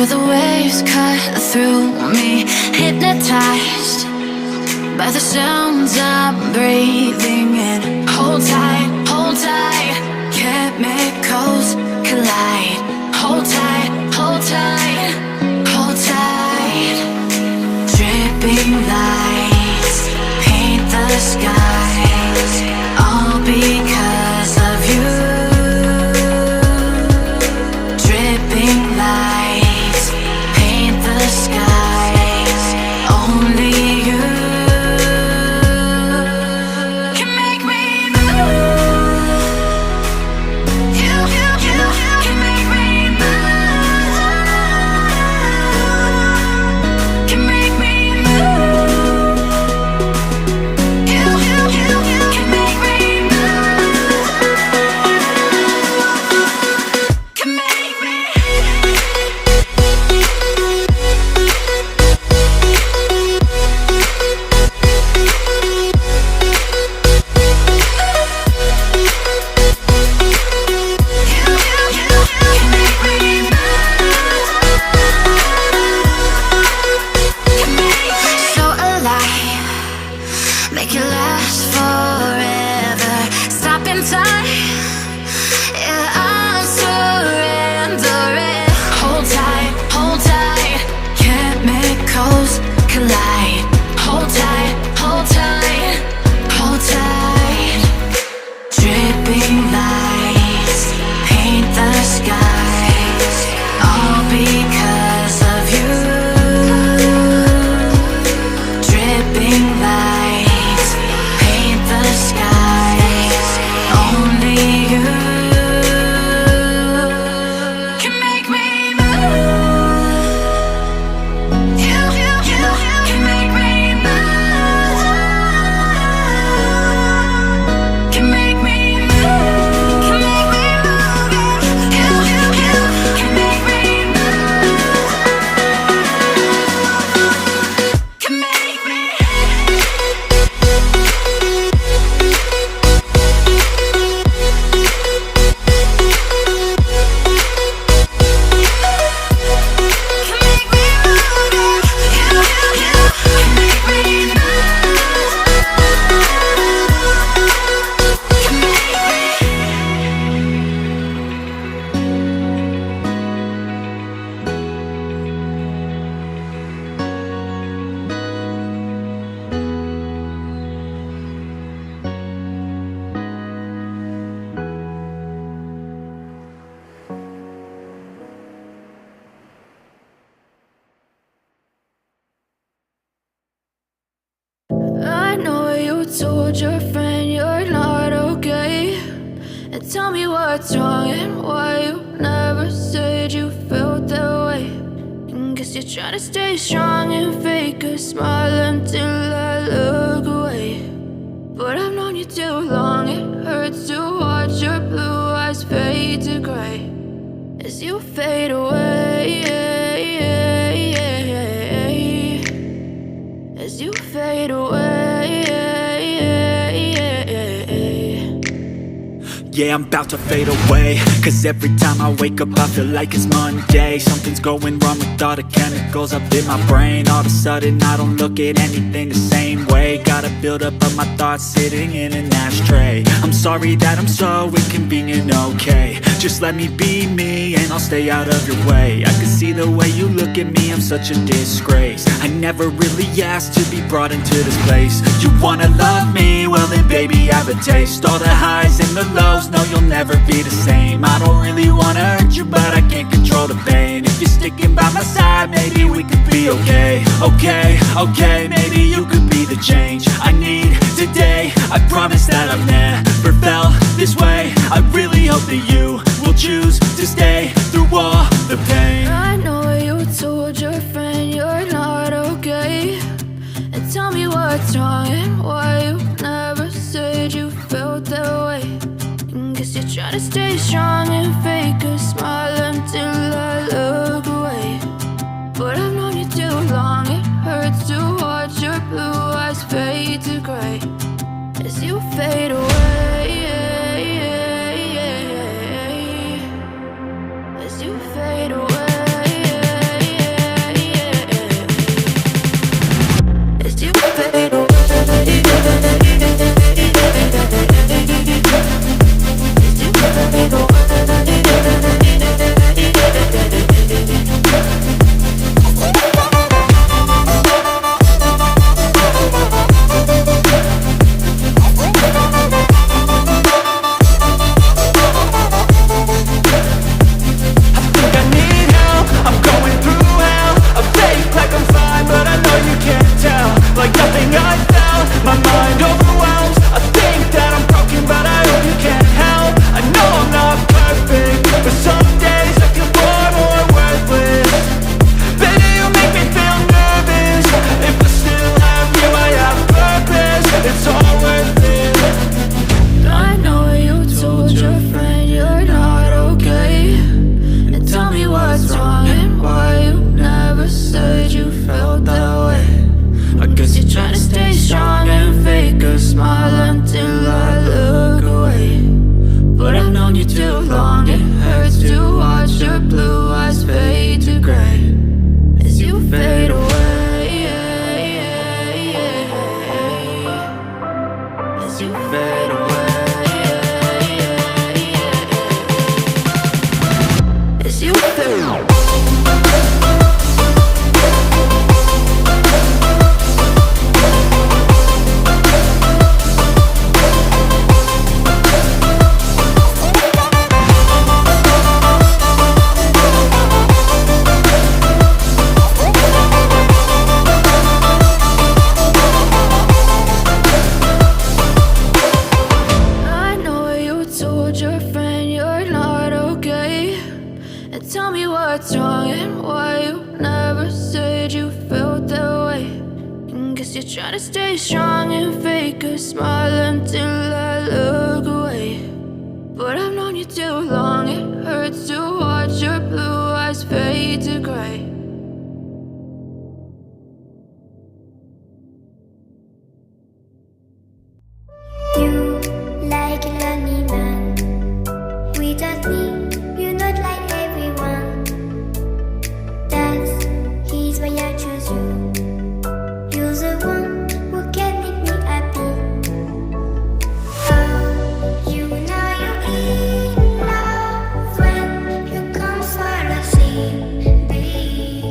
Feel the waves cut through me, hypnotized by the sounds I'm breathing in. Hold tight, chemicals collide. Hold tight, hold tight, hold tight. Dripping lights paint the skies, all because of you. Dripping lights paint the skies, only you can make me move. You can make me move. Can make me move. You can make me move. Can make me. So alive, make it last forever. Stop in time, yeah, I'm surrendering. Hold tight, chemicals collide. Hold tight, hold tight, hold tight. Dripping lights paint the skies, all because of you. Dripping lights paint the skies, only you can make me move. You can make me move. Can make me move. Can make me move. You can make me move. Can make me. I know you told your friend you're not okay, and tell me what's wrong and why you never said you felt that way. And guess you're trying to stay strong and fake a smile until I look away. But I've known you too long, it hurts to watch your blue eyes fade to gray as you fade away. As you fade away. Yeah, I'm about to fade away, cause every time I wake up I feel like it's Monday. Something's going wrong with all the chemicals up in my brain. All of a sudden I don't look at anything the same way. Got a buildup of my thoughts sitting in an ashtray. I'm sorry that I'm so inconvenient, okay. Just let me be me and I'll stay out of your way. I can see the way you look at me, I'm such a disgrace. I never really asked to be brought into this place. You wanna love me? Well then baby I have a taste. All the highs and the lows, no you'll never be the same. I don't really wanna hurt you but I can't control the pain. If you're sticking by my side maybe we could be okay. Okay, maybe you could be the change I need today. I promise that I've never felt this way. I really hope that you will choose to stay through all the pain. I know you told your friend you're not okay, and tell me what's wrong and why you never said you felt that way. And guess you're trying to stay strong and fake a smile until I look away. But I've known you too long, it hurts to watch your blue eyes fade to gray as you fade away. As you fade away. you fade away. Like nothing I felt, my mind overwhelms. I think that I'm broken, but I hope you can't help. I know I'm not perfect, but some days I feel bored or worthless. Baby, you make me feel nervous. If I still have you, I have purpose. It's all worth it. I know you told your friend you're not okay, and tell me what's wrong and why you never said you felt that way. I guess you're trying to stay strong and fake a smile until I look away. But I've known you too long, it hurts to watch your blue eyes fade to gray as you fade away. As you fade away. As you fade away. Tell me what's wrong and why you never said you felt that way. And guess you're trying to stay strong and fake a smile until I look away. But I've known you too long, it hurts to watch your blue eyes fade to gray. You like a lonely man without me. You're not like everyone. That's his why I choose you. You're the one who can make me happy. Oh, you know you're in love when you come for a scene, baby.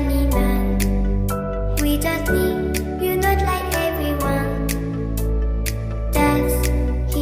lonely man.